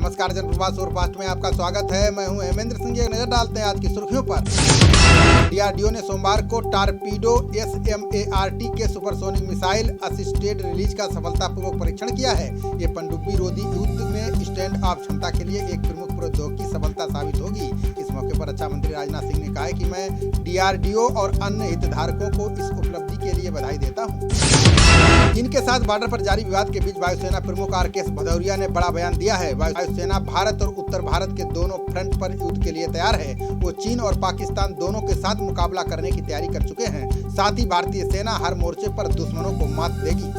नमस्कार, जनप्रवास सुपरफास्ट में आपका स्वागत है। मैं हूं हेमेंद्र सिंह। एक नजर डालते हैं आज की सुर्खियों पर। डीआरडीओ ने सोमवार को टारपीडो SMART के सुपरसोनिक मिसाइल असिस्टेड रिलीज का सफलतापूर्वक परीक्षण किया है। ये पनडुब्बी रोधी युद्ध में स्टैंड ऑफ क्षमता के लिए एक प्रमुख प्रौद्योगिकी सफलता साबित होगी। इस मौके पर रक्षा मंत्री राजनाथ सिंह ने कहा है कि मैं डीआरडीओ और अन्य हितधारकों को इस उपलब्धि के लिए बधाई देता हूँ। चीन के साथ बॉर्डर पर जारी विवाद के बीच वायुसेना प्रमुख RKS भदौरिया ने बड़ा बयान दिया है। वायुसेना भारत और उत्तर भारत के दोनों फ्रंट पर युद्ध के लिए तैयार है। वो चीन और पाकिस्तान दोनों के साथ मुकाबला करने की तैयारी कर चुके हैं। साथ ही भारतीय सेना हर मोर्चे पर दुश्मनों को मात देगी।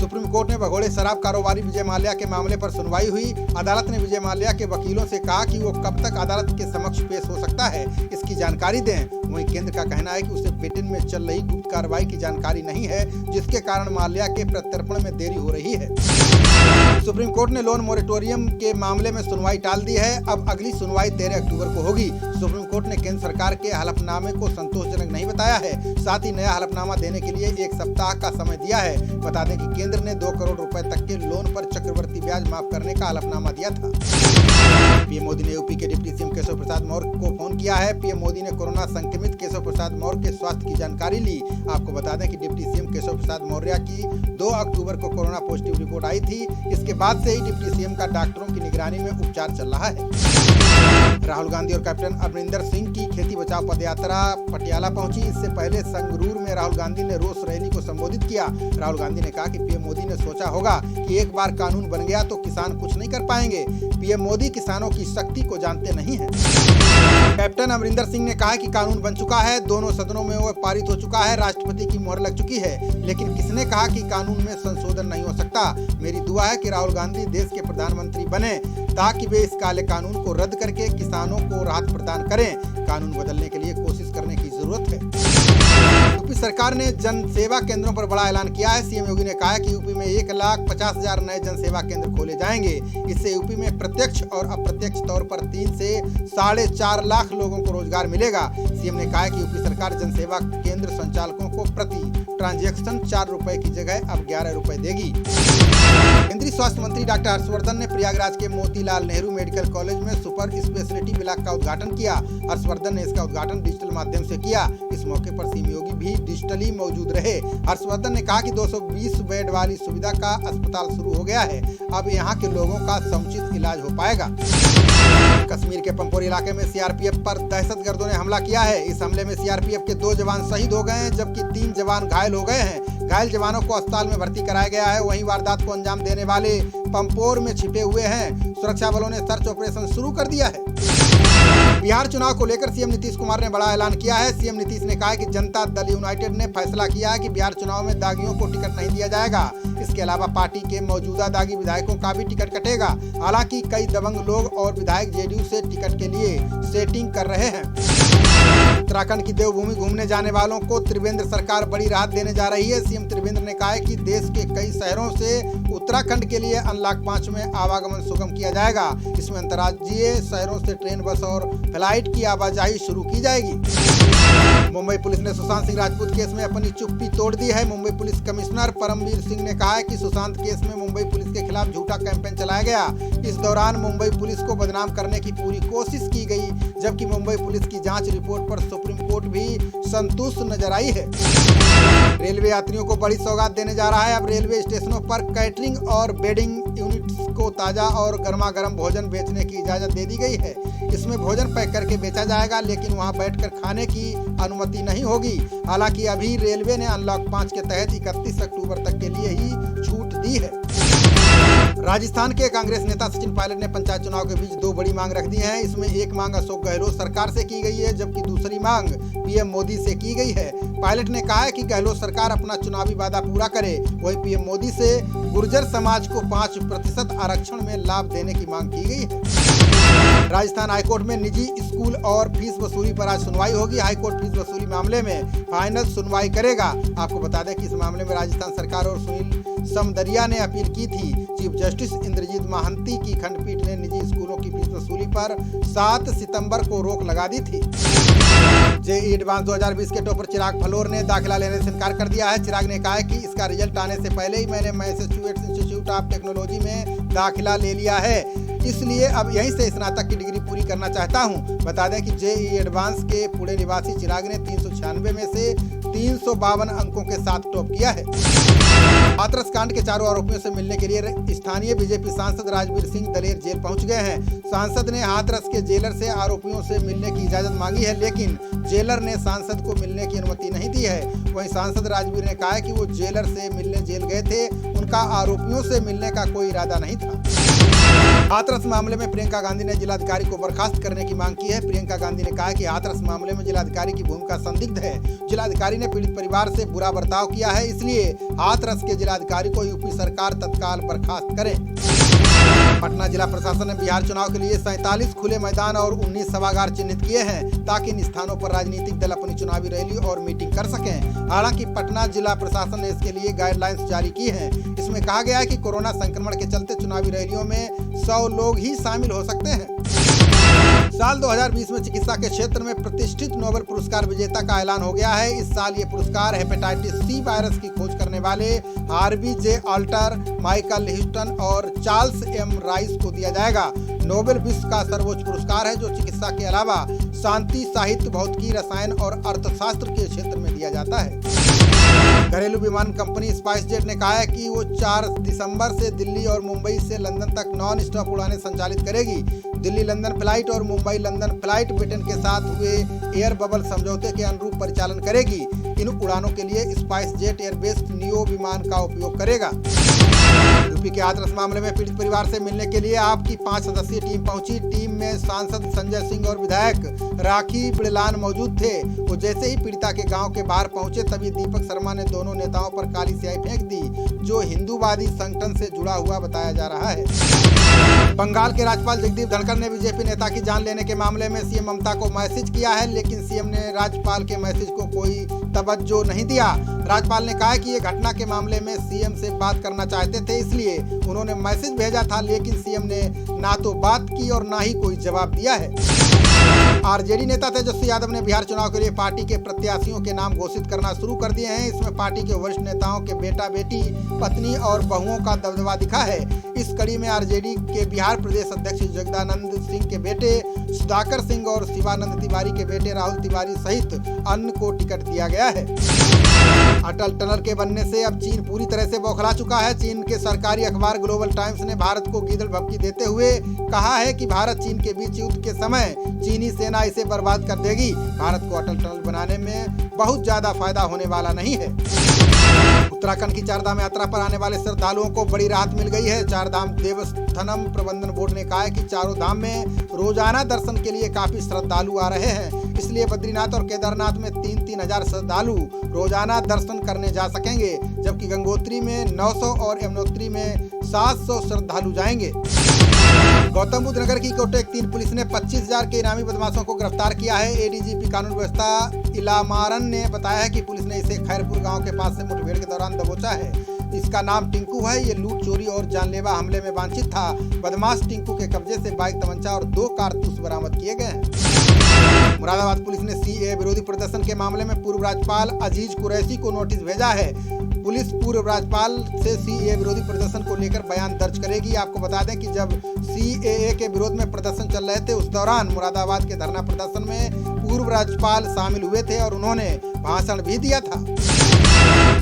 सुप्रीम कोर्ट में भगोड़े शराब कारोबारी विजय माल्या के मामले पर सुनवाई हुई। अदालत ने विजय माल्या के वकीलों से कहा कि वो कब तक अदालत के समक्ष पेश हो सकता है, इसकी जानकारी दें। वहीं केंद्र का कहना है कि उसे ब्रिटेन में चल रही गुप्त कार्रवाई की जानकारी नहीं है, जिसके कारण माल्या के प्रत्यर्पण में देरी हो रही है। सुप्रीम कोर्ट ने लोन मोरेटोरियम के मामले में सुनवाई टाल दी है। अब अगली सुनवाई 13 अक्टूबर को होगी। सुप्रीम कोर्ट ने केंद्र सरकार के हलफनामे को संतोषजनक नहीं बताया है। साथ ही नया हलफनामा देने के लिए 1 सप्ताह का समय दिया है। बता दें कि केंद्र ने 2 करोड़ रुपए तक के लोन पर चक्रवृद्धि ब्याज माफ करने का हलफनामा दिया था। पीएम मोदी ने यूपी के डिप्टी सीएम केशव प्रसाद मौर्य को फोन किया है। पीएम मोदी ने कोरोना संक्रमित केशव प्रसाद मौर्य के स्वास्थ्य की जानकारी ली। आपको बता दें कि डिप्टी सीएम केशव प्रसाद मौर्य की 2 अक्टूबर को कोरोना पॉजिटिव रिपोर्ट आई थी। इसके बाद से ही डिप्टी सीएम का डॉक्टरों की निगरानी में उपचार चल रहा है। राहुल गांधी और कैप्टन अमरिंदर सिंह की खेती बचाओ पदयात्रा पटियाला पहुंची। इससे पहले संगरूर में राहुल गांधी ने रोष रैली को संबोधित किया। राहुल गांधी ने कहा कि पीएम मोदी ने सोचा होगा कि एक बार कानून बन गया तो किसान कुछ नहीं कर पाएंगे। पीएम मोदी किसानों की शक्ति को जानते नहीं हैं। कैप्टन अमरिंदर सिंह ने कहा कि कानून बन चुका है, दोनों सदनों में वो पारित हो चुका है, राष्ट्रपति की मोहर लग चुकी है, लेकिन किसने कहा कि कानून में संशोधन नहीं हो सकता। मेरी दुआ है कि राहुल गांधी देश के प्रधानमंत्री बने ताकि वे इस काले कानून को रद्द करके किसानों को राहत प्रदान करें। कानून बदलने के लिए कोशिश करने की जरूरत है। यूपी सरकार ने जन सेवा केंद्रों पर बड़ा ऐलान किया है। सीएम योगी ने कहा है कि यूपी में 1,50,000 नए जन सेवा केंद्र खोले जाएंगे। इससे यूपी में प्रत्यक्ष और अप्रत्यक्ष तौर पर 3 से 4.5 लाख लोगों को रोजगार मिलेगा। सीएम ने कहा है कि यूपी सरकार जन सेवा केंद्र संचालकों को प्रति ट्रांजैक्शन 4 रुपए की जगह अब 11 रुपए देगी। केंद्रीय स्वास्थ्य मंत्री डॉक्टर हर्षवर्धन ने प्रयागराज के मोतीलाल नेहरू मेडिकल कॉलेज में सुपर स्पेशलिटी ब्लॉक का उद्घाटन किया। हर्षवर्धन ने इसका उद्घाटन डिजिटल माध्यम से किया। इस मौके पर सीएम योगी भी डिजिटली मौजूद रहे। हर्षवर्धन ने कहा कि 220 बेड वाली सुविधा का अस्पताल शुरू हो गया है। अब यहाँ के लोगों का समुचित इलाज हो पाएगा। कश्मीर के पंपोर इलाके में सीआरपीएफ पर दहशतगर्दों ने हमला किया है। इस हमले में सीआरपीएफ के 2 जवान शहीद हो गए हैं, जबकि 3 जवान घायल हो गए हैं। घायल जवानों को अस्पताल में भर्ती कराया गया है। वहीं वारदात को अंजाम देने वाले पंपोर में छिपे हुए हैं। सुरक्षा बलों ने सर्च ऑपरेशन शुरू कर दिया है। बिहार चुनाव को लेकर सीएम नीतीश कुमार ने बड़ा ऐलान किया है। सीएम नीतीश ने कहा है कि जनता दल यूनाइटेड ने फैसला किया है कि बिहार चुनाव में दागियों को टिकट नहीं दिया जाएगा। इसके अलावा पार्टी के मौजूदा दागी विधायकों का भी टिकट कटेगा। हालांकि कई दबंग लोग और विधायक जेडीयू से टिकट के लिए सेटिंग कर रहे हैं। उत्तराखंड की देवभूमि घूमने जाने वालों को त्रिवेंद्र सरकार बड़ी राहत देने जा रही है। सीएम त्रिवेंद्र ने कहा है कि देश के कई शहरों से उत्तराखंड के लिए अनलॉक 5 में आवागमन सुगम किया जाएगा। इसमें अंतर्राज्यीय शहरों से ट्रेन, बस और फ्लाइट की आवाजाही शुरू की जाएगी। मुंबई पुलिस ने सुशांत सिंह राजपूत केस में अपनी चुप्पी तोड़ दी है। मुंबई पुलिस कमिश्नर परमवीर सिंह ने कहा है कि सुशांत केस में मुंबई पुलिस के खिलाफ झूठा कैंपेन चलाया गया। इस दौरान मुंबई पुलिस को बदनाम करने की पूरी कोशिश की गई, जबकि मुंबई पुलिस की जांच रिपोर्ट पर सुप्रीम कोर्ट भी संतुष्ट नजर आई है। रेलवे यात्रियों को बड़ी सौगात देने जा रहा है। अब रेलवे स्टेशनों पर कैटरिंग और बेडिंग यूनिट्स को ताजा और गर्मा गर्म भोजन बेचने की इजाजत दे दी गई है। इसमें भोजन पैक करके बेचा जाएगा, लेकिन वहां बैठकर खाने की अनुमति नहीं होगी। हालांकि अभी रेलवे ने अनलॉक 5 के तहत 31 अक्टूबर तक के लिए ही छूट दी है। राजस्थान के कांग्रेस नेता सचिन पायलट ने पंचायत चुनाव के बीच 2 बड़ी मांग रख दी है। इसमें एक मांग अशोक गहलोत सरकार से की गई है, जबकि दूसरी मांग पीएम मोदी से की गई है। पायलट ने कहा है कि गहलोत सरकार अपना चुनावी वादा पूरा करे। वहीं पीएम मोदी से गुर्जर समाज को 5% आरक्षण में लाभ देने की मांग की गई है। राजस्थान हाईकोर्ट में निजी स्कूल और फीस वसूली पर आज सुनवाई होगी। हाईकोर्ट फीस वसूली मामले में फाइनल सुनवाई करेगा। आपको बता दें कि इस मामले में राजस्थान सरकार और सुनील समदरिया ने अपील की थी। चीफ जस्टिस इंद्रजीत महांती की खंडपीठ ने निजी स्कूलों की फीस वसूली पर 7 सितंबर को रोक लगा दी थी। जेईई एडवांस 2020 के टॉपर चिराग फलोर ने दाखिला लेने से इनकार कर दिया है। चिराग ने कहा है कि इसका रिजल्ट आने से पहले ही मैंने मैसेच्यूसेट्स इंस्टीट्यूट ऑफ टेक्नोलॉजी में दाखिला ले लिया है, इसलिए अब यहीं से स्नातक की डिग्री पूरी करना चाहता हूं। बता दें कि जेईई एडवांस के पुणे निवासी चिराग ने 396 में से 352 अंकों के साथ टॉप किया है। हाथरस कांड के चारों आरोपियों से मिलने के लिए स्थानीय बीजेपी सांसद राजवीर सिंह दलेर जेल पहुंच गए हैं। सांसद ने हाथरस के जेलर से आरोपियों से मिलने की इजाजत मांगी है, लेकिन जेलर ने सांसद को मिलने की अनुमति नहीं दी है। वहीं सांसद राजवीर ने कहा है कि वो जेलर से मिलने जेल गए थे, उनका आरोपियों से मिलने का कोई इरादा नहीं था। हाथरस मामले में प्रियंका गांधी ने जिलाधिकारी को बर्खास्त करने की मांग की है। प्रियंका गांधी ने कहा है कि हाथरस मामले में जिलाधिकारी की भूमिका संदिग्ध है। जिलाधिकारी ने पीड़ित परिवार से बुरा बर्ताव किया है, इसलिए हाथरस के जिलाधिकारी को यूपी सरकार तत्काल बर्खास्त करे। पटना जिला प्रशासन ने बिहार चुनाव के लिए 47 खुले मैदान और 19 सभागार चिन्हित किए हैं, ताकि इन स्थानों पर राजनीतिक दल अपनी चुनावी रैली और मीटिंग कर सकें। हालांकि पटना जिला प्रशासन ने इसके लिए गाइडलाइंस जारी की हैं। इसमें कहा गया है कि कोरोना संक्रमण के चलते चुनावी रैलियों में 100 लोग ही शामिल हो सकते हैं। साल 2020 में चिकित्सा के क्षेत्र में प्रतिष्ठित नोबेल पुरस्कार विजेता का ऐलान हो गया है। इस साल ये पुरस्कार हेपेटाइटिस सी वायरस की खोज करने वाले हार्वी जे अल्टर, माइकल ह्यूस्टन और चार्ल्स एम राइस को दिया जाएगा। नोबेल विश्व का सर्वोच्च पुरस्कार है, जो चिकित्सा के अलावा शांति, साहित्य, भौतिकी, रसायन और अर्थशास्त्र के क्षेत्र में दिया जाता है। घरेलू विमान कंपनी स्पाइस जेट ने कहा है कि वो 4 दिसंबर से दिल्ली और मुंबई से लंदन तक नॉन स्टॉप उड़ानें संचालित करेगी। दिल्ली लंदन फ्लाइट और मुंबई लंदन फ्लाइट ब्रिटेन के साथ हुए एयर बबल समझौते के अनुरूप परिचालन करेगी। इन उड़ानों के लिए स्पाइस जेट एयरबेस नियो विमान का उपयोग करेगा। यूपी के हाथरस मामले में पीड़ित परिवार से मिलने के लिए आपकी 5 सदस्यीय टीम पहुंची। टीम में सांसद संजय सिंह और विधायक राखी बिड़लान मौजूद थे। वो जैसे ही पीड़िता के गांव के बाहर पहुंचे, तभी दीपक शर्मा ने दोनों नेताओं पर काली स्याही फेंक दी, जो हिंदूवादी संगठन से जुड़ा हुआ बताया जा रहा है। बंगाल के राज्यपाल जगदीप धनखड़ ने बीजेपी नेता की जान लेने के मामले में सीएम ममता को मैसेज किया है, लेकिन सीएम ने राज्यपाल के मैसेज को कोई तवज्जो नहीं दिया। राज्यपाल ने कहा कि ये घटना के मामले में सीएम से बात करना चाहते थे, इसलिए उन्होंने मैसेज भेजा था, लेकिन सीएम ने ना तो बात की और ना ही कोई जवाब दिया है। आरजेडी नेता तेजस्वी यादव ने बिहार चुनाव के लिए पार्टी के प्रत्याशियों के नाम घोषित करना शुरू कर दिए हैं। इसमें पार्टी के वरिष्ठ नेताओं के बेटा बेटी, पत्नी और बहुओं का दबदबा दिखा है। इस कड़ी में आरजेडी के बिहार प्रदेश अध्यक्ष जगदानंद सिंह के बेटे सुधाकर सिंह और शिवानंद तिवारी के बेटे राहुल तिवारी सहित अन्य को टिकट दिया गया है। अटल टनल के बनने से अब चीन पूरी तरह से बौखला चुका है। चीन के सरकारी अखबार ग्लोबल टाइम्स ने भारत को गीदड़ भभकी देते हुए कहा है कि भारत चीन के बीच युद्ध के समय चीनी सेना इसे बर्बाद कर देगी। भारत को अटल टनल बनाने में बहुत ज्यादा फायदा होने वाला नहीं है। उत्तराखंड की चारधाम यात्रा पर आने वाले श्रद्धालुओं को बड़ी राहत मिल गई है। चारधाम देवस्थानम प्रबंधन बोर्ड ने कहा है कि चारों धाम में रोजाना दर्शन के लिए काफी श्रद्धालु आ रहे हैं, इसलिए बद्रीनाथ और केदारनाथ में 3-3 हजार श्रद्धालु रोजाना दर्शन करने जा सकेंगे, जबकि गंगोत्री में 900 और यमुनोत्री में 700 श्रद्धालु जाएंगे। गौतम बुद्ध नगर की कोटेक 3 पुलिस ने 25,000 के इनामी बदमाशों को गिरफ्तार किया है। एडीजीपी कानून व्यवस्था इलामारन ने बताया है कि पुलिस ने इसे खैरपुर गांव के पास से मुठभेड़ के दौरान दबोचा है। इसका नाम टिंकू है। ये लूट, चोरी और जानलेवा हमले में वांछित था। बदमाश टिंकू के कब्जे से बाइक, तमंचा और 2 कारतूस बरामद किए गए हैं। मुरादाबाद पुलिस ने सीएए विरोधी प्रदर्शन के मामले में पूर्व राज्यपाल अजीज कुरैशी को नोटिस भेजा है। पुलिस पूर्व राज्यपाल से सीएए विरोधी प्रदर्शन को लेकर बयान दर्ज करेगी। आपको बता दें कि जब सीएए के विरोध में प्रदर्शन चल रहे थे, उस दौरान मुरादाबाद के धरना प्रदर्शन में पूर्व राज्यपाल शामिल हुए थे और उन्होंने भाषण भी दिया था।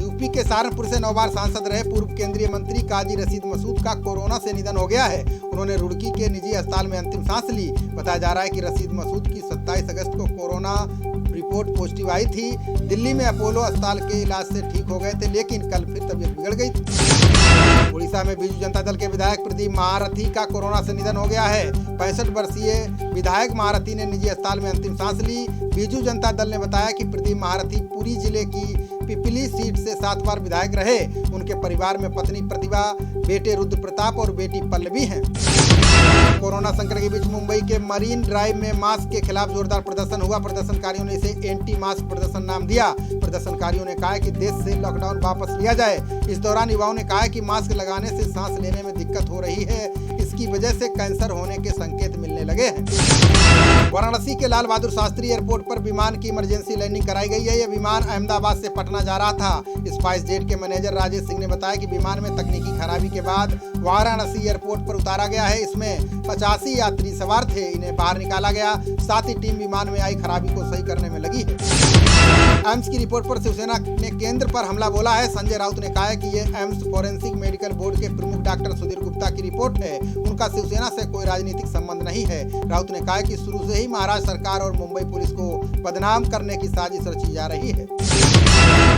यूपी के सहारनपुर से 9 बार सांसद रहे पूर्व केंद्रीय मंत्री काजी रशीद मसूद का कोरोना से निधन हो गया है। उन्होंने रुड़की के निजी अस्पताल में अंतिम सांस ली। बताया जा रहा है कि रशीद मसूद की 27 अगस्त को कोरोना रिपोर्ट पॉजिटिव आई थी। दिल्ली में अपोलो अस्पताल के इलाज से ठीक हो गए थे, लेकिन कल फिर तबीयत बिगड़ गई थी। उड़ीसा में बीजू जनता दल के विधायक प्रदीप महारथी का कोरोना से निधन हो गया है। 65 वर्षीय विधायक महारथी ने निजी अस्पताल में अंतिम सांस ली। बीजू जनता दल ने बताया कि प्रदीप महारथी पुरी जिले की पिपली सीट से 7 बार विधायक रहे। उनके परिवार में पत्नी प्रतिभा, बेटे रुद्र प्रताप और बेटी पल्लवी हैं। कोरोना संकट के बीच मुंबई के मरीन ड्राइव में मास्क के खिलाफ जोरदार प्रदर्शन हुआ। प्रदर्शनकारियों ने इसे एंटी मास्क प्रदर्शन नाम दिया। प्रदर्शनकारियों ने कहा कि देश से लॉकडाउन वापस लिया जाए। इस दौरान युवाओं ने कहा कि मास्क लगाने से सांस लेने में दिक्कत हो रही है, इसकी वजह से कैंसर होने के संकेत मिलने लगे हैं। वाराणसी के लाल बहादुर शास्त्री एयरपोर्ट पर विमान की इमरजेंसी लैंडिंग कराई गई है। यह विमान अहमदाबाद से पटना जा रहा था। स्पाइस जेट के मैनेजर राजेश सिंह ने बताया कि विमान में तकनीकी खराबी के बाद वाराणसी एयरपोर्ट पर उतारा गया है। इसमें 85 यात्री सवार थे। इन्हें बाहर निकाला गया। साथ ही टीम विमान में आई खराबी को सही करने में लगी है। एम्स की रिपोर्ट पर शिवसेना ने केंद्र पर हमला बोला है। संजय राउत ने कहा है कि ये एम्स फॉरेंसिक मेडिकल बोर्ड के प्रमुख डॉक्टर सुधीर गुप्ता की रिपोर्ट है। उनका शिवसेना से कोई राजनीतिक संबंध नहीं है। राउत ने कहा कि शुरू से ही महाराष्ट्र सरकार और मुंबई पुलिस को बदनाम करने की साजिश रची जा रही है।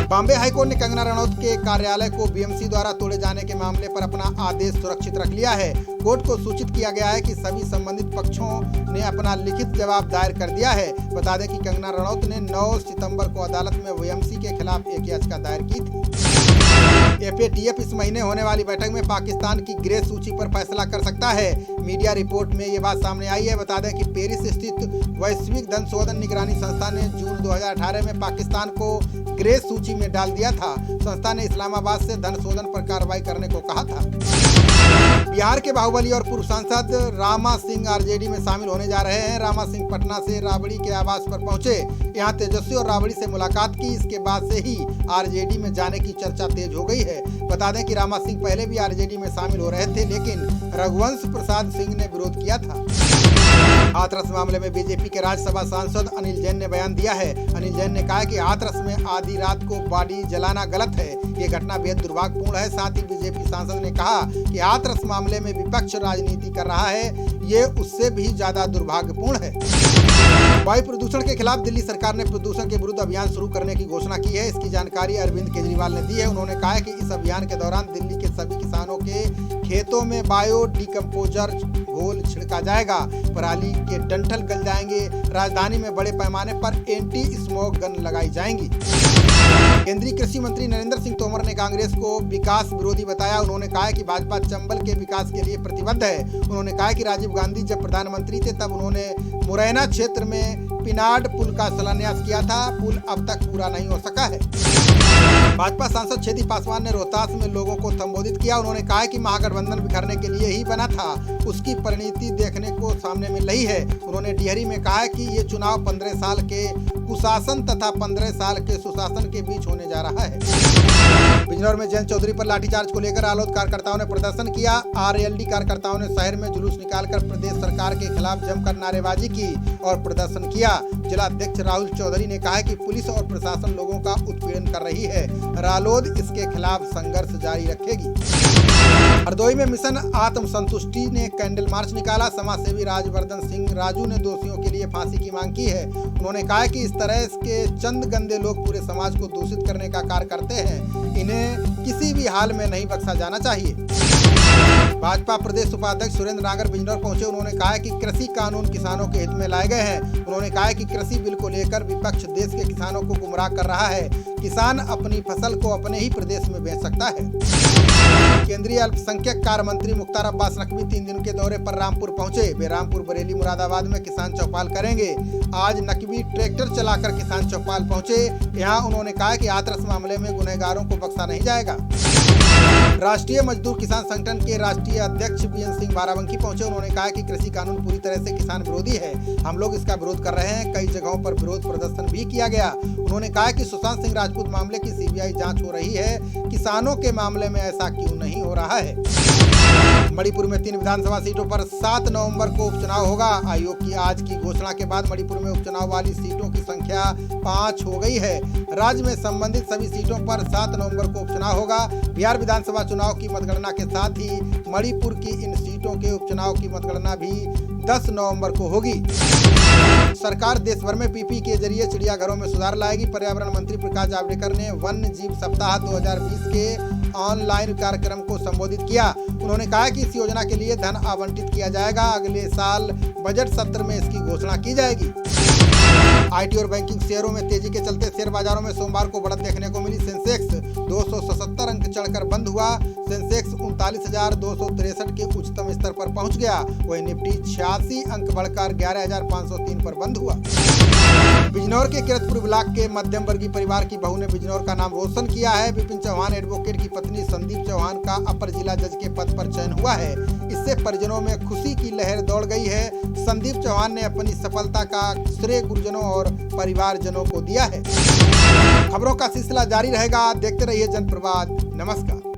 बॉम्बे हाईकोर्ट ने कंगना रनौत के कार्यालय को बीएमसी द्वारा तोड़े जाने के मामले पर अपना आदेश सुरक्षित रख लिया है। कोर्ट को सूचित किया गया है कि सभी संबंधित पक्षों ने अपना लिखित जवाब दायर कर दिया है। बता दें कि कंगना रनौत ने 9 सितंबर को अदालत में बीएमसी के खिलाफ एक याचिका दायर की थी। एफएटीएफ इस महीने होने वाली बैठक में पाकिस्तान की ग्रे सूची पर फैसला कर सकता है। मीडिया रिपोर्ट में ये बात सामने आई है। बता दें कि पेरिस स्थित वैश्विक धन शोधन निगरानी संस्था ने जून 2018 में पाकिस्तान को ग्रे सूची में डाल दिया था। संस्था ने इस्लामाबाद से धन शोधन पर कार्रवाई करने को कहा था। बिहार के बाहुबली और पूर्व सांसद रामा सिंह आरजेडी में शामिल होने जा रहे हैं। रामा सिंह पटना से राबड़ी के आवास पर पहुंचे। यहां तेजस्वी और राबड़ी से मुलाकात की। इसके बाद से ही आरजेडी में जाने की चर्चा तेज हो गई है। बता दें कि रामा सिंह पहले भी आरजेडी में शामिल हो रहे थे, लेकिन रघुवंश प्रसाद सिंह ने विरोध किया था। हाथरस मामले में बीजेपी के राज्यसभा सांसद अनिल जैन ने बयान दिया है। अनिल जैन ने कहा कि हाथरस में आधी रात को बॉडी जलाना गलत है। ये घटना बेहद दुर्भाग्यपूर्ण है। साथ ही बीजेपी सांसद ने कहा कि हाथरस मामले में विपक्ष राजनीति कर रहा है, ये उससे भी ज्यादा दुर्भाग्यपूर्ण है। वायु प्रदूषण के खिलाफ दिल्ली सरकार ने प्रदूषण के विरुद्ध अभियान शुरू करने की घोषणा की है। इसकी जानकारी अरविंद केजरीवाल ने दी है। उन्होंने कहा है कि इस अभियान के दौरान दिल्ली के सभी किसानों के खेतों में बायो डिकम्पोजर घोल छिड़का जाएगा। पराली के डंठल गल जाएंगे। राजधानी में बड़े पैमाने पर एंटी स्मोक गन लगाई जाएंगी। केंद्रीय कृषि मंत्री नरेंद्र सिंह तोमर ने कांग्रेस को विकास विरोधी बताया। उन्होंने कहा कि भाजपा चंबल के विकास के लिए प्रतिबद्ध है। उन्होंने कहा कि राजीव गांधी जब प्रधानमंत्री थे तब उन्होंने मुरैना क्षेत्र में पिनाड पुल का शिलान्यास किया था। पुल अब तक पूरा नहीं हो सका है। भाजपा सांसद छेदी पासवान ने रोहतास में लोगों को संबोधित किया। उन्होंने कहा कि महागठबंधन बिखरने के लिए ही बना था, उसकी परिणति देखने को सामने मिल रही है। उन्होंने डिहरी में कहा कि ये चुनाव 15 साल के कुशासन तथा 15 साल के सुशासन के बीच होने जा रहा है। बिजनौर में जयंत चौधरी पर लाठीचार्ज को लेकर आलोद कार्यकर्ताओं ने प्रदर्शन किया। आरएलडी कार्यकर्ताओं ने शहर में जुलूस निकालकर प्रदेश सरकार के खिलाफ जमकर नारेबाजी की और प्रदर्शन किया। जिला अध्यक्ष राहुल चौधरी ने कहा कि पुलिस और प्रशासन लोगों का उत्पीड़न कर रही है। रालोद इसके खिलाफ संघर्ष जारी रखेगी। हरदोई में मिशन आत्मसंतुष्टि ने कैंडल मार्च निकाला। समाजसेवी राजवर्धन सिंह राजू ने दोषियों के लिए फांसी की मांग की है। उन्होंने कहा कि इस तरह के चंद गंदे लोग पूरे समाज को दूषित करने का कार्य करते हैं। इन्हें किसी भी हाल में नहीं बख्शा जाना चाहिए। भाजपा प्रदेश उपाध्यक्ष सुरेंद्र नागर बिजनौर पहुंचे। उन्होंने कहा कि कृषि कानून किसानों के हित में लाए गए हैं। उन्होंने कहा कि कृषि बिल को लेकर विपक्ष देश के किसानों को गुमराह कर रहा है। किसान अपनी फसल को अपने ही प्रदेश में बेच सकता है। केंद्रीय अल्पसंख्यक कार्य मंत्री मुख्तार अब्बास नकवी 3 दिन के दौरे पर रामपुर पहुंचे। वे रामपुर, बरेली, मुरादाबाद में किसान चौपाल करेंगे। आज नकवी ट्रैक्टर चलाकर किसान चौपाल पहुंचे। यहाँ उन्होंने कहा कि हाथरस मामले में गुनहगारों को बख्शा नहीं जाएगा। राष्ट्रीय मजदूर किसान संगठन के राष्ट्रीय अध्यक्ष बीएन सिंह बाराबंकी पहुंचे। उन्होंने कहा कि कृषि कानून पूरी तरह से किसान विरोधी है। हम लोग इसका विरोध कर रहे हैं। कई जगहों पर विरोध प्रदर्शन भी किया गया। उन्होंने कहा कि सुशांत सिंह राजपूत मामले की सीबीआई जांच हो रही है। किसानों के मामले में ऐसा क्यों नहीं हो रहा है। मणिपुर में 3 विधानसभा सीटों पर 7 नवंबर को उपचुनाव होगा। आयोग की आज की घोषणा के बाद मणिपुर में उपचुनाव वाली सीटों की संख्या 5 हो गई है। राज्य में संबंधित सभी सीटों पर 7 नवंबर को उपचुनाव होगा। बिहार विधानसभा चुनाव की मतगणना के साथ ही मणिपुर की इन सीटों के उपचुनाव की मतगणना भी 10 नवंबर को होगी। सरकार देश भर में पीपी के जरिए चिड़ियाघरों में सुधार लाएगी। पर्यावरण मंत्री प्रकाश जावड़ेकर ने वन्य जीव सप्ताह 2020 के ऑनलाइन कार्यक्रम को संबोधित किया। उन्होंने कहा कि इस योजना के लिए धन आवंटित किया जाएगा। अगले साल बजट सत्र में इसकी घोषणा की जाएगी। आईटी और बैंकिंग शेयरों में तेजी के चलते शेयर बाजारों में सोमवार को बढ़त देखने को मिली। सेंसेक्स 277 अंक चढ़कर बंद हुआ। सेंसेक्स 39,263 के उच्चतम स्तर पर पहुंच गया। वहीं निफ्टी 86 अंक बढ़कर 11,503 पर बंद हुआ। बिजनौर के किरतपुर ब्लॉक के मध्यम वर्गीय परिवार की बहू ने बिजनौर का नाम रोशन किया है। विपिन चौहान एडवोकेट की पत्नी संदीप चौहान का अपर जिला जज के पद पर चयन हुआ है। इससे परिजनों में खुशी की लहर दौड़ गई है। संदीप चौहान ने अपनी सफलता का श्रेय गुरुजनों और परिवारजनों को दिया है। खबरों का सिलसिला जारी रहेगा। देखते रहिए जनप्रवाद। नमस्कार।